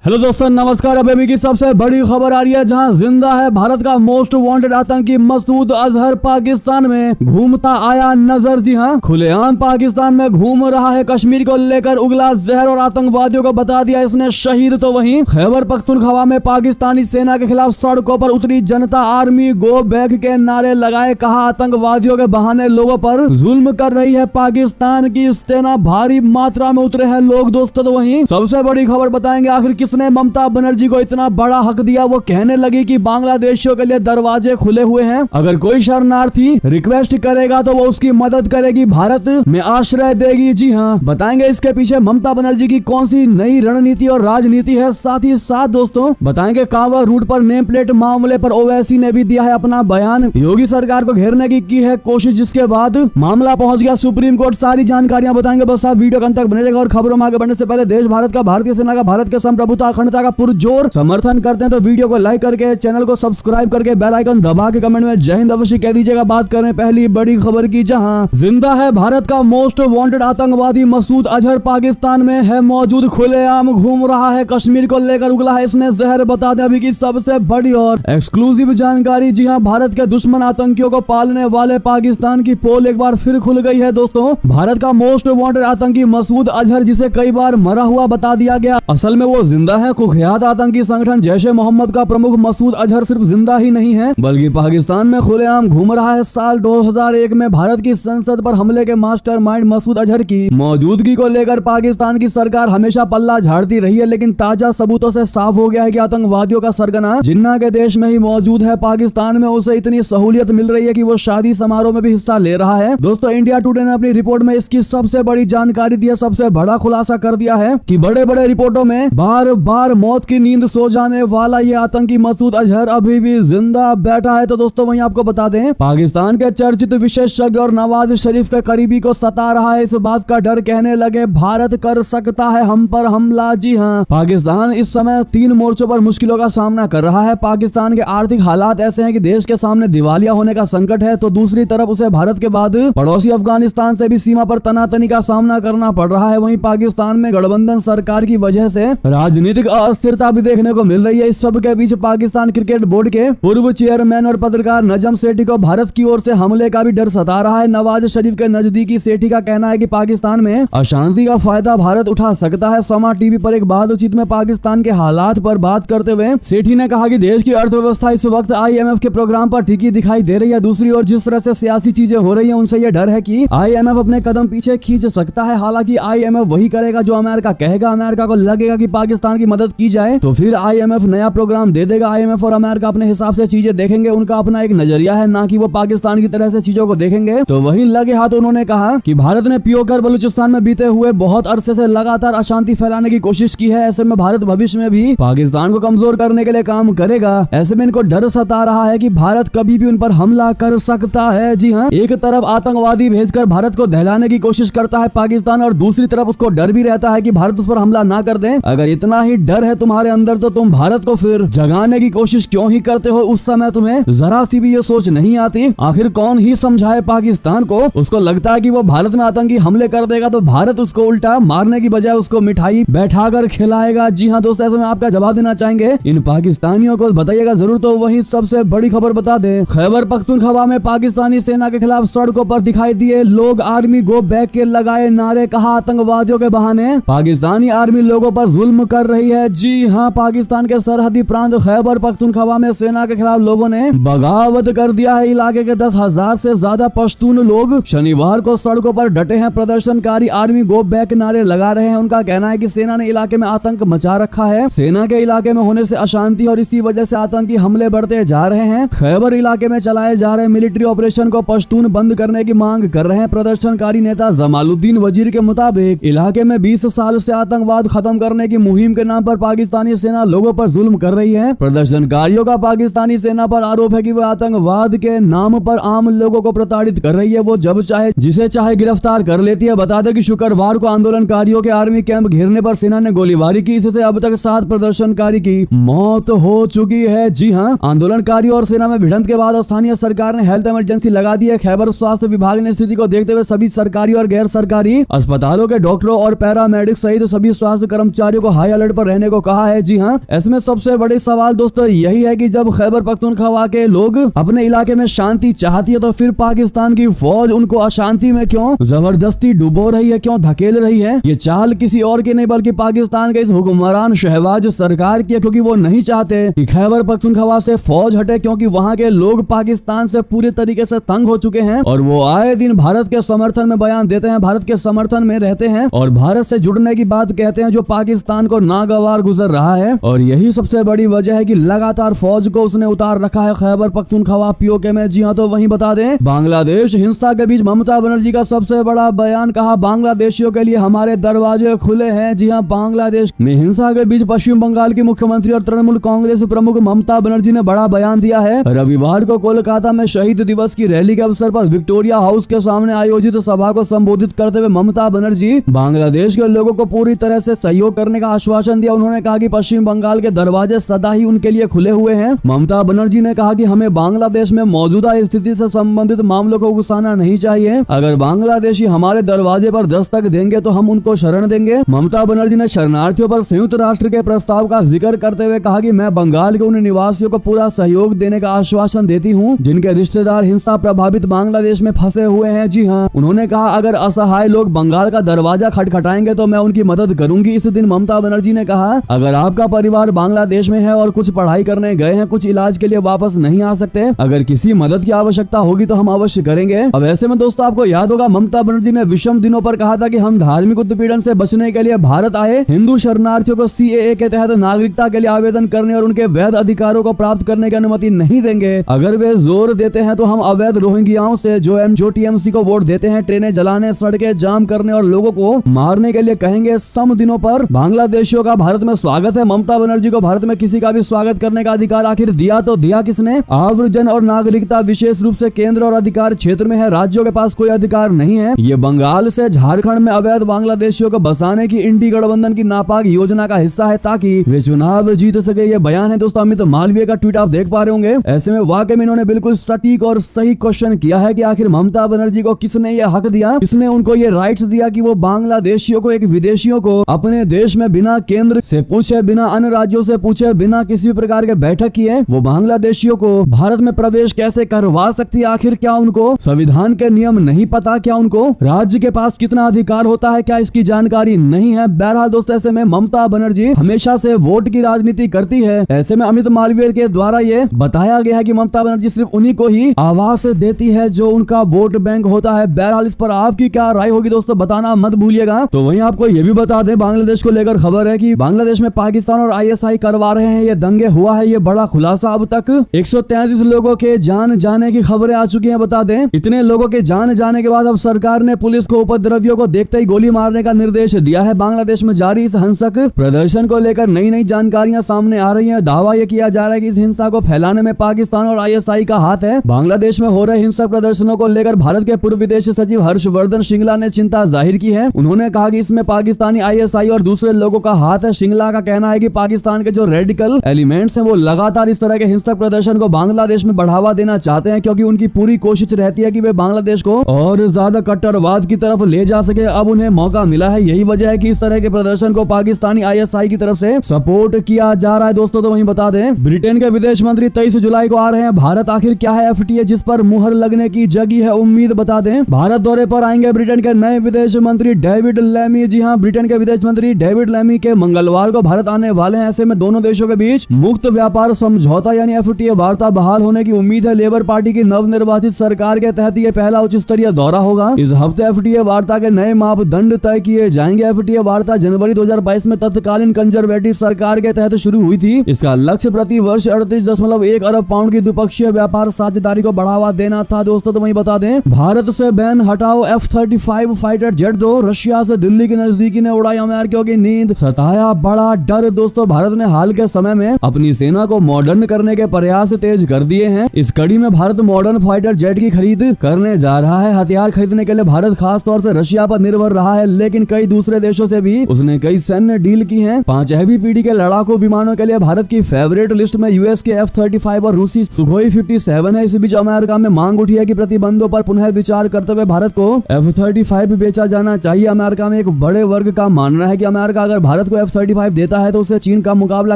Hello दोस्तों, नमस्कार। अभी की सबसे बड़ी खबर आ रही है, जहां जिंदा है भारत का मोस्ट वांटेड आतंकी मसूद अजहर पाकिस्तान में घूमता आया नजर। जी हां, खुलेआम पाकिस्तान में घूम रहा है। कश्मीर को लेकर उगला जहर और आतंकवादियों को बता दिया इसने शहीद। तो वहीं खैबर पख्तूनख्वा में पाकिस्तानी सेना के खिलाफ सड़कों पर उतरी जनता। आर्मी गो बैक के नारे लगाए। कहा आतंकवादियों के बहाने लोगों पर जुल्म कर रही है पाकिस्तान की सेना। भारी मात्रा में उतरे हैं लोग दोस्तों। तो वहीं सबसे बड़ी खबर बताएंगे, आखिर किसने ममता बनर्जी को इतना बड़ा हक दिया। वो कहने लगी कि बांग्लादेशियों के लिए दरवाजे खुले हुए हैं, अगर कोई शरणार्थी रिक्वेस्ट करेगा तो वो उसकी मदद करेगी, भारत में आश्रय देगी। जी हाँ, बताएंगे इसके पीछे ममता बनर्जी की कौन सी नई रणनीति और राजनीति है। साथ ही साथ दोस्तों बताएंगे कांवड़ रूट पर नेम प्लेट मामले पर ओवैसी ने भी दिया है अपना बयान। योगी सरकार को घेरने की है कोशिश, जिसके बाद मामला पहुंच गया सुप्रीम कोर्ट। सारी जानकारियां बताएंगे, बस आप वीडियो के अंत तक बने रहेगा। और खबरों में आगे बढ़ने से पहले देश भारत का, भारतीय सेना का, भारत के संप्रभुता अखंडता का पुरजोर समर्थन करते हैं तो वीडियो को लाइक करके, चैनल को सब्सक्राइब करके, बेल आइकन दबा के कमेंट में जय हिंद अवश्य कह दीजिएगा। बात करें पहली बड़ी खबर की, जहां जिंदा है भारत का मोस्ट वांटेड आतंकवादी मसूद अजहर पाकिस्तान में है मौजूद। खुलेआम घूम रहा है। कश्मीर को लेकर उगला है इसने जहर। बता दें अभी की सबसे बड़ी और एक्सक्लूसिव जानकारी। जी हां, भारत के दुश्मन आतंकियों को पालने वाले पाकिस्तान की पोल एक बार फिर खुल गई है दोस्तों। भारत का मोस्ट वांटेड आतंकी मसूद अजहर, जिसे कई बार मरा हुआ बता दिया गया, असल में वो जिंदा है। कुख्यात आतंकी संगठन जैश-ए मोहम्मद का प्रमुख मसूद अजहर सिर्फ जिंदा ही नहीं है, बल्कि पाकिस्तान में खुलेआम घूम रहा है। साल 2001 में भारत की संसद पर हमले के मास्टरमाइंड मसूद अजहर की मौजूदगी को लेकर पाकिस्तान की सरकार हमेशा पल्ला झाड़ती रही है, लेकिन ताजा सबूतों से साफ हो गया है कि आतंकवादियों का सरगना जिन्ना के देश में ही मौजूद है। पाकिस्तान में उसे इतनी सहूलियत मिल रही है कि वो शादी समारोह में भी हिस्सा ले रहा है। दोस्तों इंडिया टुडे ने अपनी रिपोर्ट में इसकी सबसे बड़ी जानकारी दी है, सबसे बड़ा खुलासा कर दिया है कि बड़े बड़े रिपोर्टों में बार बार मौत की नींद सो जाने वाला ये आतंकी मसूद अजहर अभी भी जिंदा बैठा है। तो दोस्तों वहीं आपको बता दें, पाकिस्तान के चर्चित विशेषज्ञ और नवाज शरीफ के करीबी को सता रहा है इस बात का डर। कहने लगे भारत कर सकता है हम पर हमला। जी हाँ, पाकिस्तान इस समय 3 मोर्चों पर मुश्किलों का सामना कर रहा है। पाकिस्तान के आर्थिक हालात ऐसे हैं कि देश के सामने दिवालिया होने का संकट है, तो दूसरी तरफ उसे भारत के बाद पड़ोसी अफगानिस्तान से भी सीमा पर तनातनी का सामना करना पड़ रहा है। वहीं पाकिस्तान में गठबंधन सरकार की वजह से राजनीतिक अस्थिरता भी देखने को मिल रही है। इस सब के बीच पाकिस्तान क्रिकेट बोर्ड के पूर्व चेयरमैन और पत्रकार नजम सेठी को भारत की ओर से हमले का भी डर सता रहा है। नवाज शरीफ के नजदीकी सेठी का कहना है कि पाकिस्तान में अशांति का फायदा भारत उठा सकता है। समा टीवी पर एक बातचीत में पाकिस्तान के हालात पर बात करते हुए सेठी ने कहा कि देश की अर्थव्यवस्था इस वक्त IMF के प्रोग्राम पर टिकी दिखाई दे रही है। दूसरी ओर जिस तरह से सियासी चीजें हो रही है, उनसे यह डर है कि IMF अपने कदम पीछे खींच सकता है। हालांकि IMF वही करेगा जो अमेरिका कहेगा। अमेरिका को लगेगा कि पाकिस्तान की मदद की जाए तो फिर IMF नया प्रोग्राम दे देगा। IMF और अमेरिका अपने हिसाब से चीजें देखेंगे, उनका अपना एक नजरिया है, ना कि वो पाकिस्तान की तरह से चीजों को देखेंगे। तो वहीं लगे हाथ उन्होंने कहा कि भारत ने पियोकर बलूचिस्तान में बीते हुए बहुत अरसे से लगातार अशांति फैलाने की कोशिश की है। ऐसे में भारत भविष्य में भी पाकिस्तान को कमजोर करने के लिए काम करेगा। ऐसे में इनको डर सता रहा है कि भारत कभी भी उन पर हमला कर सकता है। जी हाँ, एक तरफ आतंकवादी भेजकर भारत को दहलाने की कोशिश करता है पाकिस्तान, और दूसरी तरफ उसको डर भी रहता है कि भारत उस पर हमला ना कर दे। अगर इतना ही डर है तुम्हारे अंदर तो तुम भारत को फिर जगाने की कोशिश क्यों ही करते हो? उस समय तुम्हें जरा सी भी ये सोच नहीं आती? आखिर कौन ही समझाए पाकिस्तान को? उसको लगता है कि वो भारत में आतंकी हमले कर देगा तो भारत उसको उल्टा मारने की बजाय उसको मिठाई बैठाकर खिलाएगा। जी हाँ दोस्तों, ऐसे में आपका जवाब देना चाहेंगे इन पाकिस्तानियों को, बताइएगा जरूर। तो वही सबसे बड़ी खबर बता दे, खैबर पख्तूनख्वा में पाकिस्तानी सेना के खिलाफ सड़कों पर दिखाई दिए लोग। आर्मी गो बैक के लगाए नारे। कहा आतंकवादियों के बहाने पाकिस्तानी आर्मी लोगों पर जुल्म कर रही है। जी हाँ, पाकिस्तान के सरहदी प्रांत खैबर पख्तूनख्वा में सेना के खिलाफ लोगों ने बगावत कर दिया है। इलाके के 10,000 से ज्यादा पश्तून लोग शनिवार को सड़कों पर डटे हैं। प्रदर्शनकारी आर्मी गो बैक नारे लगा रहे हैं। उनका कहना है कि सेना ने इलाके में आतंक मचा रखा है। सेना के इलाके में होने से अशांति और इसी वजह से आतंकी हमले बढ़ते जा रहे हैं। खैबर इलाके में चलाए जा रहे मिलिट्री ऑपरेशन को पश्तून बंद करने की मांग कर रहे हैं। प्रदर्शनकारी नेता जमालुद्दीन वजीर के मुताबिक इलाके में 20 साल से आतंकवाद खत्म करने की मुहिम के नाम पर पाकिस्तानी सेना लोगों पर जुल्म कर रही है। प्रदर्शनकारियों का पाकिस्तानी सेना पर आरोप है कि वह आतंकवाद के नाम पर आम लोगों को प्रताड़ित कर रही है। वो जब चाहे जिसे चाहे गिरफ्तार कर लेती है। बता दें कि शुक्रवार को आंदोलनकारियों के आर्मी कैंप घेरने पर सेना ने गोलीबारी की। इससे अब तक 7 प्रदर्शनकारी की मौत हो चुकी है। जी हाँ, आंदोलनकारियों और सेना में भिड़ंत के बाद स्थानीय सरकार ने हेल्थ इमरजेंसी लगा दी है। खैबर स्वास्थ्य विभाग ने स्थिति को देखते हुए सभी सरकारी और गैर सरकारी अस्पतालों के डॉक्टरों और पैरामेडिक सहित सभी स्वास्थ्य कर्मचारियों को हाई अलर्ट लिमिटेड पर रहने को कहा है। जी हाँ, इसमें सबसे बड़ी सवाल दोस्तों यही है कि जब खैबर पख्तूनख्वा के लोग अपने इलाके में शांति चाहती है तो फिर पाकिस्तान की फौज उनको अशांति में क्यों जबरदस्ती डुबो रही है, क्यों धकेल रही है। ये चाल किसी और की नहीं बल्कि पाकिस्तान के इस हुक्मरान शहबाज सरकार की है, क्योंकि वो नहीं चाहते कि खैबर पख्तूनख्वा से फौज हटे, क्योंकि वहाँ के लोग पाकिस्तान से पूरे तरीके से तंग हो चुके हैं और वो आए दिन भारत के समर्थन में बयान देते हैं, भारत के समर्थन में रहते हैं और भारत से जुड़ने की बात कहते हैं जो पाकिस्तान को नागवार गुजर रहा है। और यही सबसे बड़ी वजह है कि लगातार फौज को उसने उतार रखा है खैबर पख्तूनख्वा पीओके में। जी हाँ, तो वहीं बता दें बांग्लादेश हिंसा के बीच ममता बनर्जी का सबसे बड़ा बयान, कहा बांग्लादेशियों के लिए हमारे दरवाजे खुले हैं। जी हाँ, बांग्लादेश में हिंसा के बीच पश्चिम बंगाल की मुख्यमंत्री और तृणमूल कांग्रेस प्रमुख ममता बनर्जी ने बड़ा बयान दिया है। रविवार को कोलकाता में शहीद दिवस की रैली के अवसर पर विक्टोरिया हाउस के सामने आयोजित सभा को संबोधित करते हुए ममता बनर्जी बांग्लादेश के लोगों को पूरी तरह से सहयोग करने का आश्वासन दिया। उन्होंने कहा कि पश्चिम बंगाल के दरवाजे सदा ही उनके लिए खुले हुए हैं। ममता बनर्जी ने कहा कि हमें बांग्लादेश में मौजूदा स्थिति से संबंधित मामलों को गुस्साना नहीं चाहिए। अगर बांग्लादेशी हमारे दरवाजे पर दस्तक देंगे तो हम उनको शरण देंगे। ममता बनर्जी ने शरणार्थियों पर संयुक्त राष्ट्र के प्रस्ताव का जिक्र करते हुए कहा कि मैं बंगाल के उन निवासियों को पूरा सहयोग देने का आश्वासन देती हूँ जिनके रिश्तेदार हिंसा प्रभावित बांग्लादेश में फंसे हुए हैं। जी हाँ, उन्होंने कहा अगर असहाय लोग बंगाल का दरवाजा खटखटाएंगे तो मैं उनकी मदद करूंगी। इस दिन ममता बनर्जी ने कहा अगर आपका परिवार बांग्लादेश में है और कुछ पढ़ाई करने गए हैं, कुछ इलाज के लिए वापस नहीं आ सकते, अगर किसी मदद की आवश्यकता होगी तो हम अवश्य करेंगे। अब ऐसे में दोस्तों आपको याद होगा ममता बनर्जी ने विषम दिनों पर कहा था कि हम धार्मिक उत्पीड़न से बचने के लिए भारत आए, हिंदू शरणार्थियों को सीएए के तहत नागरिकता के लिए आवेदन करने और उनके वैध अधिकारों को प्राप्त करने की अनुमति नहीं देंगे। अगर वे जोर देते हैं तो हम अवैध रोहिंग्याओं से जो टीएमसी को वोट देते हैं ट्रेनें जलाने, सड़कें जाम करने और लोगों को मारने के लिए कहेंगे। सम दिनों पर बांग्लादेशियों का भारत में स्वागत है। ममता बनर्जी को भारत में किसी का भी स्वागत करने का अधिकार आखिर दिया तो दिया किसने? आव्रजन और नागरिकता विशेष रूप से केंद्र और अधिकार क्षेत्र में है, राज्यों के पास कोई अधिकार नहीं है। ये बंगाल से झारखंड में अवैध बांग्लादेशियों को बसाने की इंडी गठबंधन की नापाक योजना का हिस्सा है ताकि वे चुनाव जीत सके। ये बयान है दोस्तों अमित मालवीय का ट्वीट आप देख पा रहे होंगे। ऐसे में वाकई में इन्होंने बिल्कुल सटीक और सही क्वेश्चन किया है कि आखिर ममता बनर्जी को किसने ये हक दिया, किसने उनको ये राइट्स दिया कि वो बांग्लादेशियों को, एक विदेशियों को अपने देश में बिना केंद्र से पूछे, बिना अन्य राज्यों से पूछे, बिना किसी भी प्रकार के बैठक किए वो बांग्लादेशियों को भारत में प्रवेश कैसे करवा सकती है? आखिर क्या उनको संविधान के नियम नहीं पता? क्या उनको राज्य के पास कितना अधिकार होता है, क्या इसकी जानकारी नहीं है? बहरहाल दोस्तों ऐसे में ममता बनर्जी हमेशा से वोट की राजनीति करती है। ऐसे में अमित मालवीय के द्वारा ये बताया गया है कि ममता बनर्जी सिर्फ उन्हीं को ही आवाज देती है जो उनका वोट बैंक होता है। बहरहाल इस पर आपकी क्या राय होगी दोस्तों, बताना मत भूलिएगा। तो वहीं आपको ये भी बता दें बांग्लादेश को लेकर खबर है कि बांग्लादेश में पाकिस्तान और आईएसआई करवा रहे हैं ये दंगे। हुआ है ये बड़ा खुलासा। अब तक 133 लोगों के जान जाने की खबरें आ चुकी हैं। बता दें इतने लोगों के जान जाने के बाद अब सरकार ने पुलिस को उपद्रवियों को देखते ही गोली मारने का निर्देश दिया है। बांग्लादेश में जारी इस हिंसक प्रदर्शन को लेकर नई नई जानकारियां सामने आ रही हैं। दावा यह किया जा रहा है कि इस हिंसा को फैलाने में पाकिस्तान और आईएसआई का हाथ है। बांग्लादेश में हो रहे हिंसक प्रदर्शनों को लेकर भारत के पूर्व विदेश सचिव हर्षवर्धन श्रृंगला ने चिंता जाहिर की है। उन्होंने कहा कि इसमें पाकिस्तानी आईएसआई और दूसरे लोगों का हाथ है। श्रृंगला का कहना है कि पाकिस्तान के जो रेडिकल एलिमेंट्स हैं वो लगातार इस तरह के हिंसक प्रदर्शन को बांग्लादेश में बढ़ावा देना चाहते हैं, क्योंकि उनकी पूरी कोशिश रहती है कि वे बांग्लादेश को और ज्यादा कट्टरवाद की तरफ ले जा सके। अब उन्हें मौका मिला है, यही वजह है कि इस तरह के प्रदर्शन को पाकिस्तानी आईएसआई की तरफ से सपोर्ट किया जा रहा है। दोस्तों तो वहीं बता दें ब्रिटेन के विदेश मंत्री 23 जुलाई को आ रहे हैं भारत। आखिर क्या है एफटीए जिस पर मुहर लगने की जगी है उम्मीद? बता दें भारत दौरे पर आएंगे ब्रिटेन के नए विदेश मंत्री डेविड लैमी। जी हां, ब्रिटेन के विदेश मंत्री डेविड लैमी के मंगलवार को भारत आने वाले हैं। ऐसे में दोनों देशों के बीच मुक्त व्यापार समझौता यानी एफटीए वार्ता बहाल होने की उम्मीद है। लेबर पार्टी की नवनिर्वाचित सरकार के तहत ये पहला उच्च स्तरीय दौरा होगा। इस हफ्ते एफटीए वार्ता के नए मापदंड तय किए जाएंगे। एफटीए वार्ता जनवरी 2022 में तत्कालीन कंजर्वेटिव सरकार के तहत शुरू हुई थी। इसका लक्ष्य प्रति वर्ष 38.1 अरब पाउंड की द्विपक्षीय व्यापार साझेदारी को बढ़ावा देना था। दोस्तों तो वहीं बता दें भारत से बैन हटाओ, F-35 फाइटर जेट दो। रशिया से दिल्ली की नजदीकी ने उड़ाई अमेरिकियों की नींद, सताया बड़ा डर। दोस्तों भारत ने हाल के समय में अपनी सेना को मॉडर्न करने के प्रयास तेज कर दिए हैं। इस कड़ी में भारत मॉडर्न फाइटर जेट की खरीद करने जा रहा है। हथियार खरीदने के लिए भारत खास तौर से रशिया पर निर्भर रहा है, लेकिन कई दूसरे देशों से भी उसने कई सैन्य डील की हैं। 5वीं पीढ़ी के लड़ाकू विमानों के लिए भारत की फेवरेट लिस्ट में यूएस के F-35 और रूसी सुखोई 57 है। इस बीच अमेरिका में मांग उठी है कि प्रतिबंधों पर पुनः विचार करते हुए भारत को F-35 बेचा जाना चाहिए। अमेरिका में एक बड़े वर्ग का मानना है कि अमेरिका अगर भारत को F-35 देता है तो उसे चीन का मुकाबला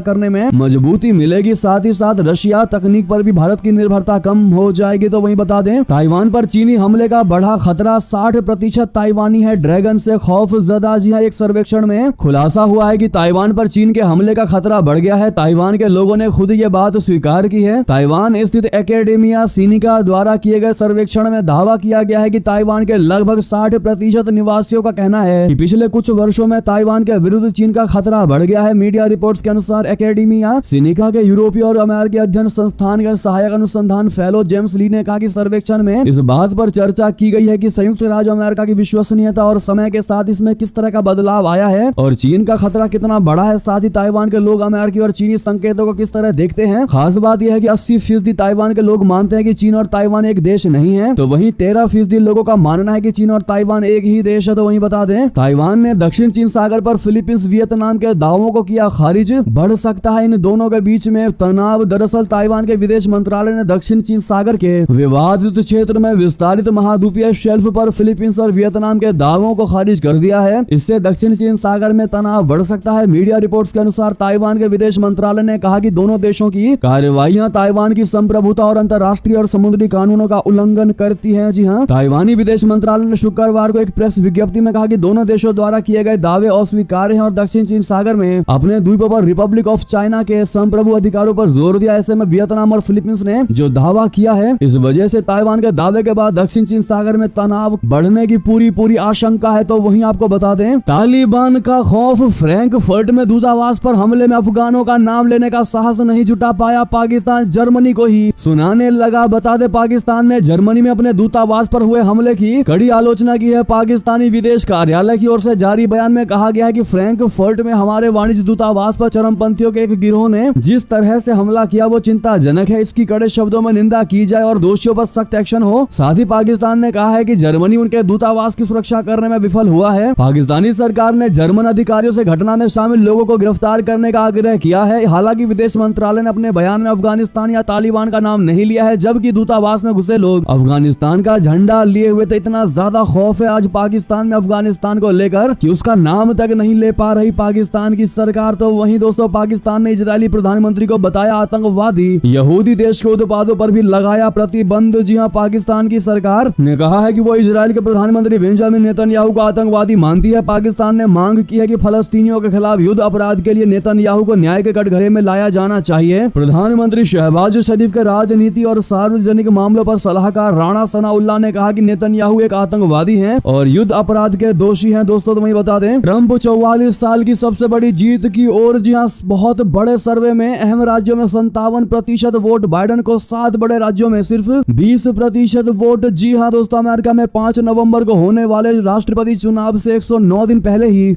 करने में मजबूती मिलेगी। साथ ही साथ रशिया तकनीक पर भी भारत की निर्भरता कम हो जाएगी। तो वहीं बता दें, ताइवान पर चीनी हमले का बढ़ा खतरा, 60% ताइवानी है ड्रैगन से खौफजदा। जी हाँ, एक सर्वेक्षण में खुलासा हुआ है कि ताइवान पर चीन के हमले का खतरा बढ़ गया है। ताइवान के लोगों ने खुद ये बात स्वीकार की है। ताइवान स्थित एकेडेमिया सिनिका द्वारा किए गए सर्वेक्षण में दावा किया गया है कि ताइवान के लगभग 60% निवासियों का कहना है कि पिछले कुछ वर्षों में ताइवान के विरुद्ध चीन का खतरा बढ़ गया है। मीडिया रिपोर्ट्स के अनुसार एकेडेमिया सिनिका के यूरोपीय और अमेरिकी अध्ययन संस्थान के सहायक अनुसंधान फेलो जेम्स ली ने कहा कि सर्वेक्षण में इस बात पर चर्चा की गई है कि संयुक्त राज्य अमेरिका की विश्वसनीयता और समय के साथ इसमें किस तरह का बदलाव आया है और चीन का खतरा कितना बड़ा है। साथ ही ताइवान के लोग अमेरिकी और चीनी संकेतों को किस तरह देखते हैं। खास बात यह है कि 80% ताइवान के लोग मानते हैं कि चीन और ताइवान एक देश नहीं है, तो वहीं 13% लोगों का मानना है कि चीन और ताइवान एक ही देश है। तो वहीं बता दें, ताइवान ने दक्षिण चीन सागर पर फिलीपींस वियतनाम के दावों को किया खारिज। बढ़ सकता है इन दोनों के बीच में तनाव। दरअसल ताइवान के विदेश मंत्रालय ने दक्षिण चीन सागर के विवादित क्षेत्र में विस्तारित महाद्वीपीय शेल्फ पर फिलीपींस और वियतनाम के दावों को खारिज कर दिया है। इससे दक्षिण चीन सागर में तनाव बढ़ सकता है। मीडिया रिपोर्ट्स के अनुसार ताइवान के विदेश मंत्रालय ने कहा कि दोनों देशों की कार्रवाइयां ताइवान की संप्रभुता और अंतर्राष्ट्रीय और समुद्री कानूनों का उल्लंघन करती है। जी हाँ, ताइवानी विदेश मंत्रालय ने शुक्रवार को एक प्रेस विज्ञप्ति में कहा कि दोनों देशों द्वारा किए गए दावे अस्वीकार्य हैं और दक्षिण चीन सागर में अपने द्वीपों पर रिपब्लिक ऑफ चाइना के संप्रभु अधिकारों पर जोर दिया। ऐसे में वियतनाम और फिलीपींस ने जो दावा किया है, इस वजह से ताइवान के दावे के बाद दक्षिण चीन सागर में तनाव बढ़ने की पूरी आशंका है। तो वहीं आपको बता दें, तालिबान का खौफ, फ्रैंकफर्ट में दूतावास पर हमले में अफगानों का नाम लेने का साहस नहीं जुटा पाया। पाकिस्तान जर्मनी को ही सुनाने लगा। बता दें, पाकिस्तान ने जर्मनी में अपने दूतावास पर हुए हमले की कड़ी आलोचना की है। पाकिस्तानी विदेश कार्यालय की ओर से जारी बयान में कहा गया है कि फ्रैंकफर्ट में हमारे वाणिज्य दूतावास पर चरमपंथियों के एक गिरोह ने जिस तरह से हमला किया वो चिंताजनक है। इसकी कड़े शब्दों में निंदा की जाए और दोषियों पर सख्त एक्शन हो। साथ ही पाकिस्तान ने कहा है कि जर्मनी उनके दूतावास की सुरक्षा करने में विफल हुआ है। पाकिस्तानी सरकार ने जर्मन अधिकारियों से घटना में शामिल लोगों को गिरफ्तार करने का आग्रह किया है। हालांकि विदेश मंत्रालय ने अपने बयान में अफगानिस्तान या तालिबान का नाम नहीं लिया है, जबकि दूतावास में घुसे लोग अफगानिस्तान का झंडा लिए हुए थे। इतना ज्यादा खौफ है आज पाकिस्तान में अफगानिस्तान को लेकर कि उसका नाम तक नहीं ले पा रही पाकिस्तान की सरकार। तो वहीं दोस्तों, पाकिस्तान ने इजरायली प्रधानमंत्री को बताया आतंकवादी। यहूदी देश के उत्पादों पर भी लगाया प्रतिबंध। जी हाँ, पाकिस्तान की सरकार ने कहा है कि वो इजरायल के प्रधानमंत्री बेंजामिन नेतन्याहू को आतंकवादी मानती है। पाकिस्तान ने मांग की है कि फलस्तीनियों के खिलाफ युद्ध अपराध के लिए नेतन्याहू को न्याय के कटघरे में लाया जाना चाहिए। प्रधानमंत्री शहबाज शरीफ के राजनीति और सार्वजनिक मामलों पर सलाहकार राणा सनाउल्लाह ने कहा कि नेतन्याहू एक आतंकवादी हैं और युद्ध अपराध के दोषी हैं। दोस्तों, तो वही बता दें, ट्रंप 44 साल की सबसे बड़ी जीत की ओर। जी हाँ, बहुत बड़े सर्वे में अहम राज्यों में 57% वोट बाइडेन को, 7 बड़े राज्यों में सिर्फ 20% वोट। जी हाँ दोस्तों, अमेरिका में 5 नवंबर को होने वाले राष्ट्रपति चुनाव से 109 दिन पहले ही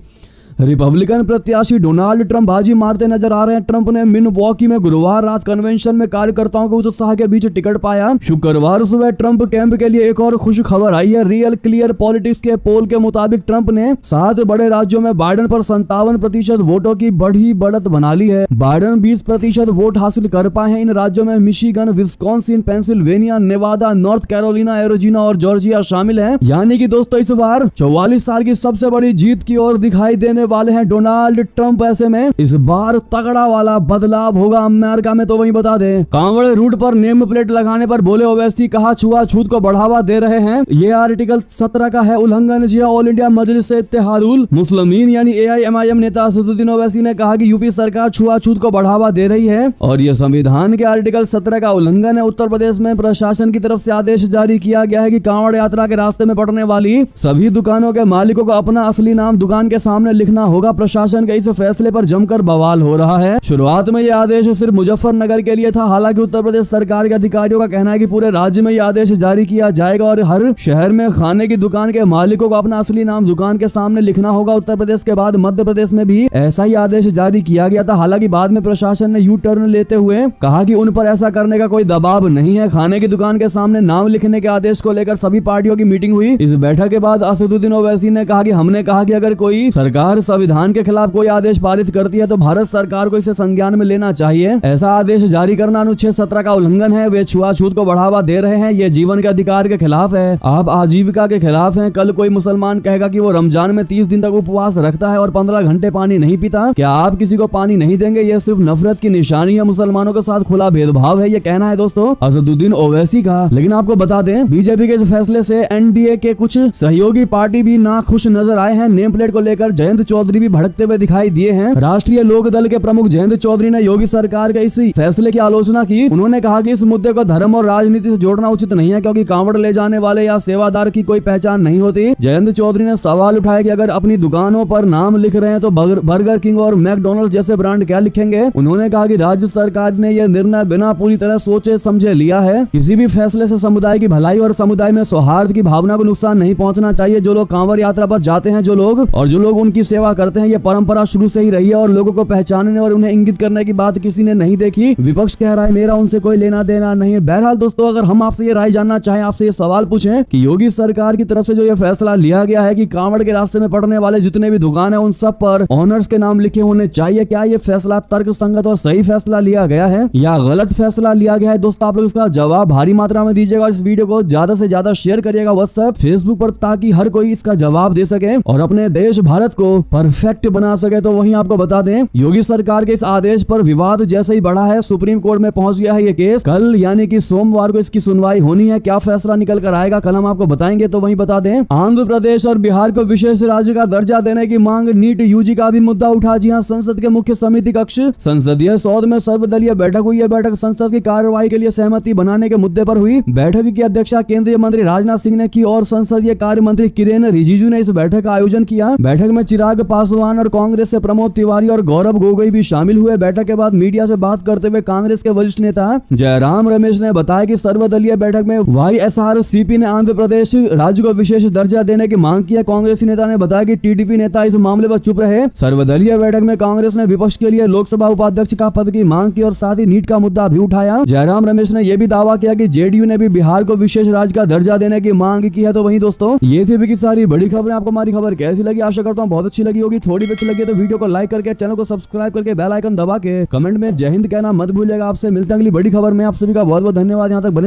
रिपब्लिकन प्रत्याशी डोनाल्ड ट्रंप बाजी मारते नजर आ रहे हैं। ट्रंप ने मिलवॉकी में गुरुवार रात कन्वेंशन में कार्यकर्ताओं के उत्साह के बीच टिकट पाया। शुक्रवार सुबह ट्रंप कैंप के लिए एक और खुश खबर आई है। रियल क्लियर पॉलिटिक्स के पोल के मुताबिक ट्रंप ने 7 बड़े राज्यों में बाइडेन पर 57% वोटों की बड़ी बढ़त बना ली है। बाइडेन 20% वोट हासिल कर पाए हैं। इन राज्यों में Michigan, Wisconsin, Pennsylvania, Nevada, North Carolina, Arizona और जॉर्जिया शामिल है। यानी कि दोस्तों, इस बार 44 साल की सबसे बड़ी जीत की ओर दिखाई देने वाले हैं डोनाल्ड ट्रंप। ऐसे में इस बार तगड़ा वाला बदलाव होगा अमेरिका में। तो वही बता दें, कांवड़ रूट पर नेम प्लेट लगाने पर बोले ओवैसी, कहा छुआछूत को बढ़ावा दे रहे हैं। ये आर्टिकल 17 का है उल्लंघन। जी ऑल इंडिया मजलिस इत्तेहादुल मुस्लिमीन यानी AIMIM नेता असदुद्दीन ओवैसी ने कहा कि यूपी सरकार छुआछूत को बढ़ावा दे रही है और यह संविधान के आर्टिकल 17 का उल्लंघन है। उत्तर प्रदेश में प्रशासन की तरफ से आदेश जारी किया गया है कि कांवड़ यात्रा के रास्ते में पड़ने वाली सभी दुकानों के मालिकों को अपना असली नाम दुकान के सामने लिखना होगा। प्रशासन के इस फैसले पर जमकर बवाल हो रहा है। शुरुआत में यह आदेश सिर्फ मुजफ्फरनगर के लिए था। हालांकि उत्तर प्रदेश सरकार के अधिकारियों का कहना है कि पूरे राज्य में यह आदेश जारी किया जाएगा और हर शहर में खाने की दुकान के मालिकों को अपना असली नाम दुकान के सामने लिखना होगा। उत्तर प्रदेश के बाद मध्य प्रदेश में भी ऐसा ही आदेश जारी किया गया था। हालांकि बाद में प्रशासन ने यू टर्न लेते हुए कहा कि उन पर ऐसा करने का कोई दबाव नहीं है। खाने की दुकान के सामने नाम लिखने के आदेश को लेकर सभी पार्टियों की मीटिंग हुई। इस बैठक के बाद असदुद्दीन ओवैसी ने कहा कि हमने कहा कि अगर कोई सरकार संविधान के खिलाफ कोई आदेश पारित करती है तो भारत सरकार को इसे संज्ञान में लेना चाहिए। ऐसा आदेश जारी करना अनुच्छेद 17 का उल्लंघन है। वे छुआछूत को बढ़ावा दे रहे हैं। ये जीवन के अधिकार के खिलाफ है। आप आजीविका के खिलाफ हैं। कल कोई मुसलमान कहेगा कि वो रमजान में 30 दिन तक उपवास रखता है और 15 घंटे पानी नहीं पीता। क्या आप किसी को पानी नहीं देंगे? ये सिर्फ नफरत की निशानी है। मुसलमानों के साथ खुला भेदभाव है, ये कहना है दोस्तों असदुद्दीन ओवैसी का। लेकिन आपको बता दें, बीजेपी के इस फैसले से एनडीए के कुछ सहयोगी पार्टी भी नाखुश नजर आए हैं। नेम प्लेट को लेकर जयंत चौधरी भी भड़कते हुए दिखाई दिए हैं। राष्ट्रीय लोक दल के प्रमुख जयंत चौधरी ने योगी सरकार के इस फैसले की आलोचना की। उन्होंने कहा कि इस मुद्दे को धर्म और राजनीति से जोड़ना उचित नहीं है, क्योंकि कांवड़ ले जाने वाले या सेवादार की कोई पहचान नहीं होती। जयंत चौधरी ने सवाल उठाया कि अगर अपनी दुकानों पर नाम लिख रहे हैं तो बर्गर किंग और मैकडॉनल्ड जैसे ब्रांड क्या लिखेंगे? उन्होंने कहा कि राज्य सरकार ने यह निर्णय बिना पूरी तरह सोचे समझे लिया है। किसी भी फैसले से समुदाय की भलाई और समुदाय में सौहार्द की भावना को नुकसान नहीं पहुंचना चाहिए। जो लोग कांवड़ यात्रा पर जाते हैं, जो लोग उनकी सेवा करते हैं, ये परंपरा शुरू से ही रही है और लोगों को पहचानने और उन्हें इंगित करने की बात किसी ने नहीं देखी। विपक्ष कह रहा है मेरा उनसे कोई लेना देना नहीं है। बहरहाल दोस्तों, अगर हम आपसे ये राय जानना चाहें, आपसे ये सवाल पूछें कि योगी सरकार की तरफ से जो ये फैसला लिया गया है कि कांवड़ के रास्ते में पड़ने वाले जितने भी दुकान है उन सब पर ऑनर्स के नाम लिखे होने चाहिए, क्या ये फैसला तर्क संगत और सही फैसला लिया गया है या गलत फैसला लिया गया है? दोस्तों, आप लोग इसका जवाब भारी मात्रा में दीजिएगा। इस वीडियो को ज्यादा से ज्यादा शेयर करिएगा व्हाट्सएप, फेसबुक पर, ताकि हर कोई इसका जवाब दे सके और अपने देश भारत को परफेक्ट बना सके। तो वहीं आपको बता दें, योगी सरकार के इस आदेश पर विवाद जैसे ही बढ़ा है, सुप्रीम कोर्ट में पहुंच गया है ये केस। कल यानी कि सोमवार को इसकी सुनवाई होनी है। क्या फैसला निकल कर आएगा कल हम आपको बताएंगे। तो वहीं बता दें, आंध्र प्रदेश और बिहार को विशेष राज्य का दर्जा देने की मांग, नीट यूजी का भी मुद्दा उठा। जी हां, संसद के मुख्य समिति कक्ष संसदीय सौध में सर्वदलीय बैठक हुई है। बैठक संसद की कार्यवाही के लिए सहमति बनाने के मुद्दे पर हुई। बैठक की अध्यक्षता केंद्रीय मंत्री राजनाथ सिंह ने की और संसदीय कार्य मंत्री किरेन रिजिजू ने इस बैठक का आयोजन किया। बैठक में चिराग पासवान और कांग्रेस से प्रमोद तिवारी और गौरव गोगोई भी शामिल हुए। बैठक के बाद मीडिया से बात करते हुए कांग्रेस के वरिष्ठ नेता जयराम रमेश ने बताया कि सर्वदलीय बैठक में वाईएसआरसीपी ने आंध्र प्रदेश राज्य को विशेष दर्जा देने की मांग की है। कांग्रेसी नेता ने बताया कि टीडीपी नेता इस मामले पर चुप रहे। सर्वदलीय बैठक में कांग्रेस ने विपक्ष के लिए लोकसभा उपाध्यक्ष का पद की मांग की और साथ ही नीट का मुद्दा भी उठाया। जयराम रमेश ने यह भी दावा किया कि जेडीयू ने भी बिहार को विशेष राज्य का दर्जा देने की मांग की है। तो वहीं दोस्तों, ये थी अभी की सारी बड़ी खबरें। आपको हमारी खबर कैसी लगी? आशा करता हूँ बहुत अच्छी लगी होगी। थोड़ी भी अच्छी लगी तो वीडियो को लाइक करके, चैनल को सब्सक्राइब करके, बेल आइकन दबा के कमेंट में जय हिंद कहना मत भूलिएगा। आपसे मिलते हैं अगली बड़ी खबर में। आप सभी का बहुत बहुत धन्यवाद। यहाँ तक बने